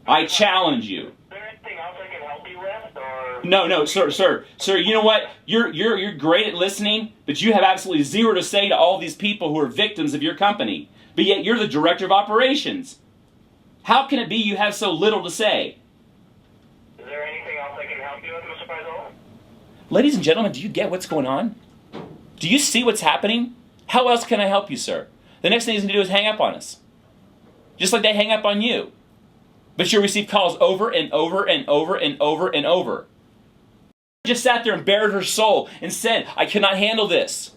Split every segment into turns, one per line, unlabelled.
I challenge you.
Is there anything else I can help you with, or?
No, sir. You know what? You're great at listening, but you have absolutely zero to say to all these people who are victims of your company. But yet you're the director of operations. How can it be you have so little to say?
Is there anything else I can help you with, Mr. Paisola?
Ladies and gentlemen, do you get what's going on? Do you see what's happening? How else can I help you, sir? The next thing he's going to do is hang up on us. Just like they hang up on you. But you'll receive calls over and over and over and over and over. Just sat there and bared her soul and said, I cannot handle this.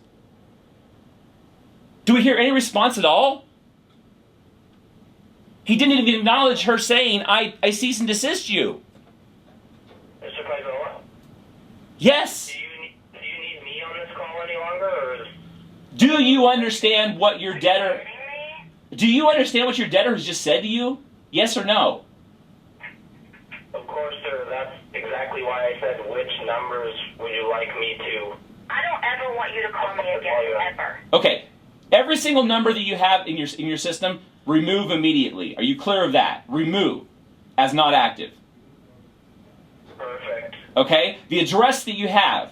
Do we hear any response at all? He didn't even acknowledge her saying, I cease and desist you.
Mr. Paisola?
Yes.
Do you need me on this call any longer, or?
Do you understand what your debtor... Do you understand what your debtor has just said to you? Yes or no?
Of course, sir. That's exactly why I said, which numbers would you like me to?
I don't ever want you to call me again, ever.
Okay. Every single number that you have in your system, remove immediately. Are you clear of that? Remove as not active.
Perfect.
Okay? The address that you have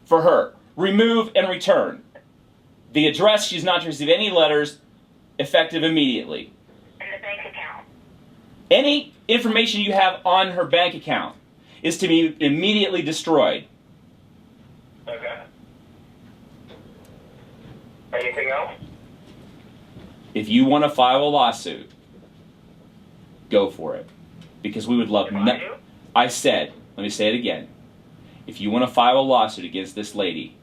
for her, remove and return. The address, she's not to receive any letters, effective immediately.
And the bank account.
Any information you have on her bank account is to be immediately destroyed.
Okay. Anything else?
If you want to file a lawsuit, go for it. Because we would love I said, let me say it again. If you want to file a lawsuit against this lady,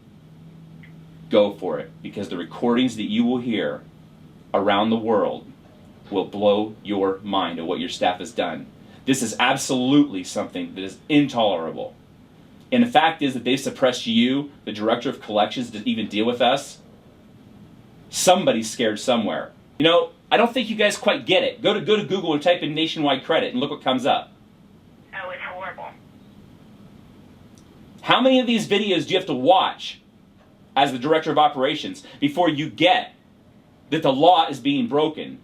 go for it. Because the recordings that you will hear around the world will blow your mind at what your staff has done. This is absolutely something that is intolerable. And the fact is that they've suppressed you, the director of collections, to even deal with us. Somebody's scared somewhere. You know, I don't think you guys quite get it. Go to Google and type in nationwide credit and look what comes up.
Oh, it's horrible.
How many of these videos do you have to watch as the director of operations before you get that the law is being broken?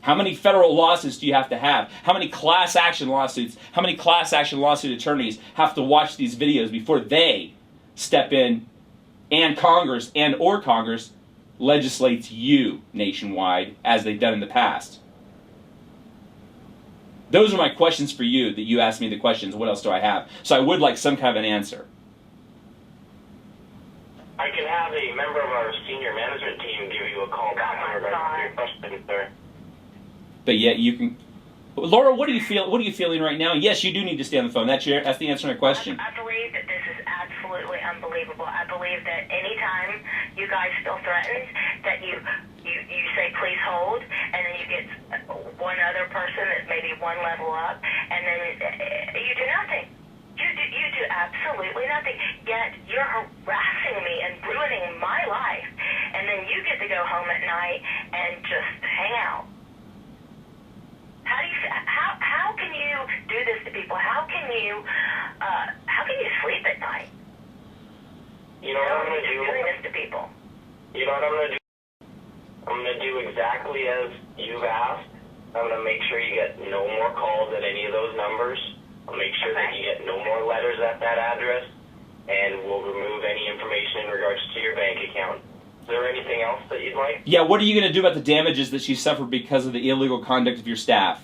How many federal lawsuits do you have to have? How many class action lawsuits, how many class action lawsuit attorneys have to watch these videos before they step in and Congress legislates you nationwide as they've done in the past? Those are my questions for you that you asked me the questions. What else do I have? So I would like some kind of an answer.
I can have a member of our senior management team give you a call back in regards to your question, sir.
But yet you can... Laura, what do you feel? What are you feeling right now? Yes, you do need to stay on the phone. That's the answer to my question.
I believe that this is absolutely unbelievable. I believe that anytime you guys feel threatened, that you say please hold, and then you get one other person that's maybe one level up, and then you do nothing. You do absolutely nothing. Yet you're harassing me and ruining my life, and then you get to go home at night and just hang out. How can you do this to people? How can you sleep at night?
You know what I'm going to do?
Doing this to people.
You know what I'm going to do? I'm going to do exactly as you've asked. I'm going to make sure you get no more calls at any of those numbers. I'll make sure that you get no more letters at that address, and we'll remove any information in regards to your bank account. Is there anything else that you'd like?
Yeah, what are you going to do about the damages that she suffered because of the illegal conduct of your staff?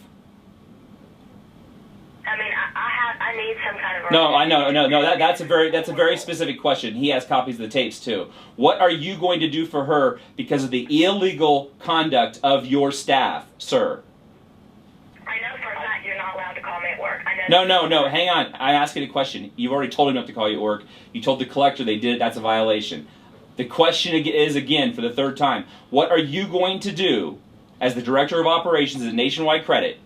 I mean, I need some kind of...
No, I know, no. That's a very specific question. He has copies of the tapes too. What are you going to do for her because of the illegal conduct of your staff, sir?
I know for a fact you're not allowed to call me at work. I know.
No. Hang on. I asked you a question. You've already told him not to call you at work. You told the collector they did it. That's a violation. The question is, again, for the third time, what are you going to do as the director of operations at Nationwide Credit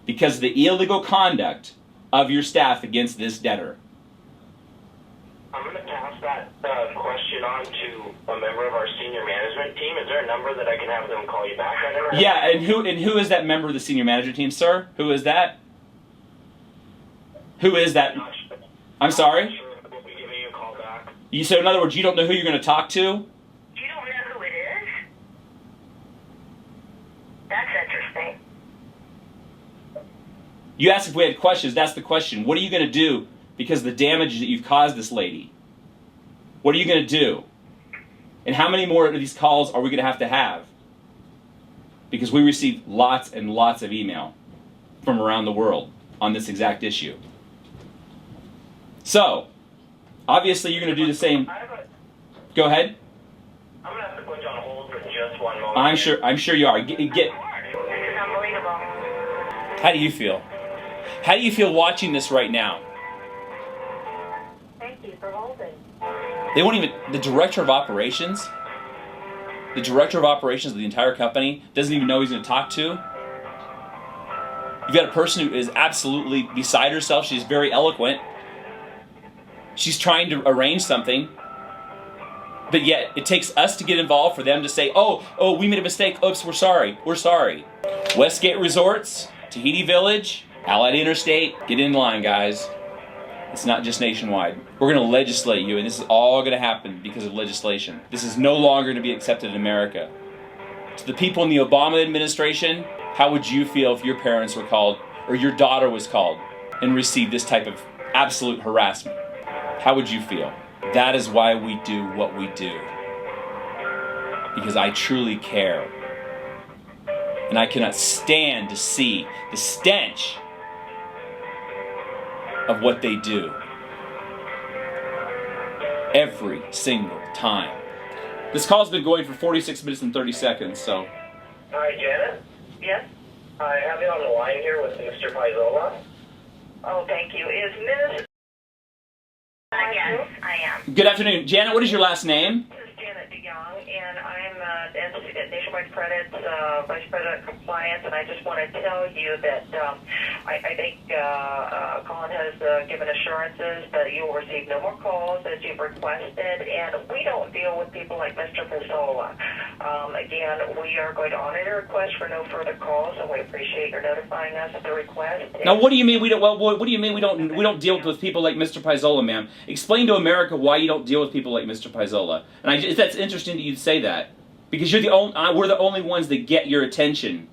because of the illegal conduct of your staff against this debtor?
I'm going to pass that question on to a member of our senior management team. Is there a number that I can have them call you back at?
Yeah, and who is that member of the senior management team, sir? Who is that? Who is that? I'm sorry?
We'll be giving you a call back.
So in other words, you don't know who you're going to talk to?
You don't know who it is? That's interesting.
You asked if we had questions. That's the question. What are you going to do because of the damage that you've caused this lady? What are you going to do? And how many more of these calls are we going to have? Because we receive lots and lots of email from around the world on this exact issue. So, obviously you're going to do the same. Go ahead.
I'm going to have to put you on hold for just one moment.
I'm sure you are.
This is unbelievable.
How do you feel? How do you feel watching this right now?
Thank you for holding.
They won't even, the director of operations of the entire company doesn't even know who he's going to talk to. You've got a person who is absolutely beside herself. She's very eloquent. She's trying to arrange something. But yet, it takes us to get involved for them to say, oh, we made a mistake. Oops, we're sorry. Westgate Resorts, Tahiti Village, Allied Interstate, get in line, guys. It's not just nationwide. We're going to legislate you, and this is all going to happen because of legislation. This is no longer going to be accepted in America. To the people in the Obama administration, how would you feel if your parents were called, or your daughter was called, and received this type of absolute harassment? How would you feel? That is why we do what we do. Because I truly care. And I cannot stand to see the stench of what they do. Every single time. This call's been going for 46 minutes and 30 seconds, so.
Hi, Janet.
Yes?
I have you on the line here with Mr. Paisola.
Oh, thank you. Is Ms. Yes, I am.
Good afternoon. Janet, what is your last name?
This is Janet DeYoung, and I'm Nationwide Credit's Vice President of Compliance, and I just want to tell you that I think Colin has given assurances that you will receive no more calls as you've requested, and we don't deal with people like Mr. Paisola. Again, we are going to honor your request for no further calls, and we appreciate your notifying us of the request.
Now, what do you mean we don't? Well, what do you mean we don't deal with people like Mr. Paisola, ma'am? Explain to America why you don't deal with people like Mr. Paisola. And that's interesting that you say that, because you're the only. We're the only ones that get your attention.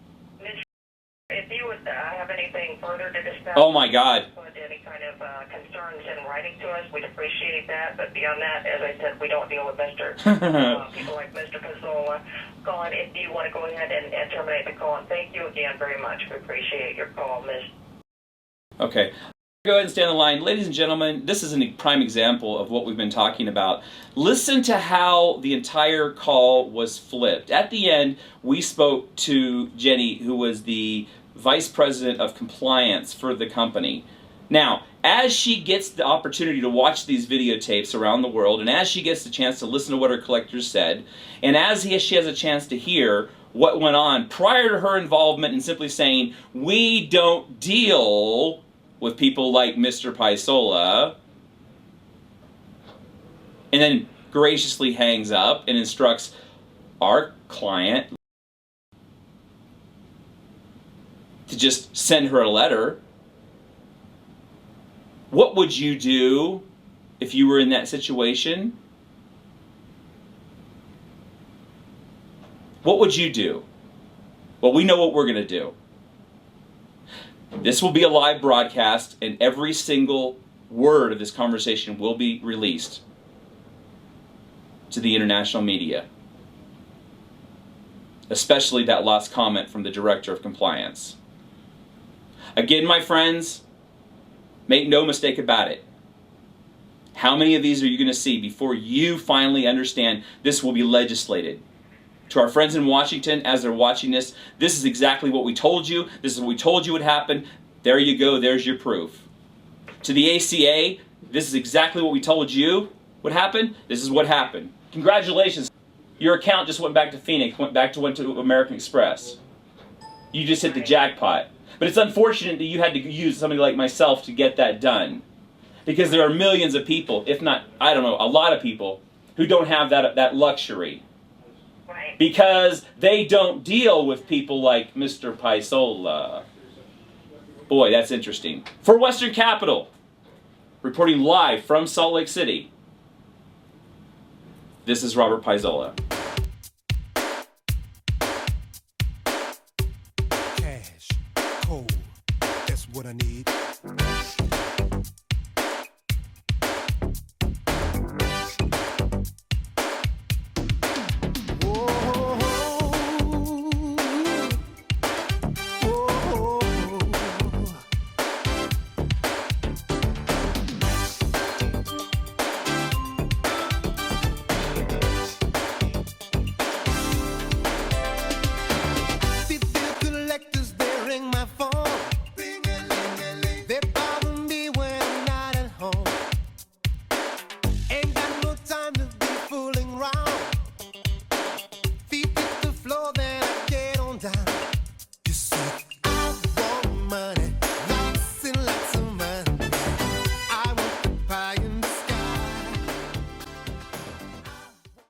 If you would have anything further to discuss,
oh my God.
Put any kind of concerns in writing to us, we'd appreciate that. But beyond that, as I said, we don't deal with people like Mr. Paisola. Colin, if you want to go ahead and terminate the call, and thank you again very much. We appreciate your call, Miss.
Okay. Go ahead and stay on the line. Ladies and gentlemen, this is a prime example of what we've been talking about. Listen to how the entire call was flipped. At the end, we spoke to Jenny, who was the Vice President of Compliance for the company. Now, as she gets the opportunity to watch these videotapes around the world, and as she gets the chance to listen to what her collectors said, and as she has a chance to hear what went on prior to her involvement in simply saying, we don't deal with people like Mr. Paisola, and then graciously hangs up and instructs our client to just send her a letter. What would you do if you were in that situation? What would you do? Well, we know what we're going to do. This will be a live broadcast, and every single word of this conversation will be released to the international media, especially that last comment from the Director of Compliance. Again, my friends, make no mistake about it. How many of these are you going to see before you finally understand this will be legislated? To our friends in Washington, as they're watching this is exactly what we told you. This is what we told you would happen. There you go. There's your proof. To the ACA, this is exactly what we told you would happen. This is what happened. Congratulations. Your account just went back to Phoenix, went to American Express. You just hit the jackpot. But it's unfortunate that you had to use somebody like myself to get that done. Because there are millions of people, if not, I don't know, a lot of people, who don't have that luxury. Because they don't deal with people like Mr. Paisola. Boy, that's interesting. For Western Capital, reporting live from Salt Lake City, this is Robert Paisola.
Cash, cold, that's what I need.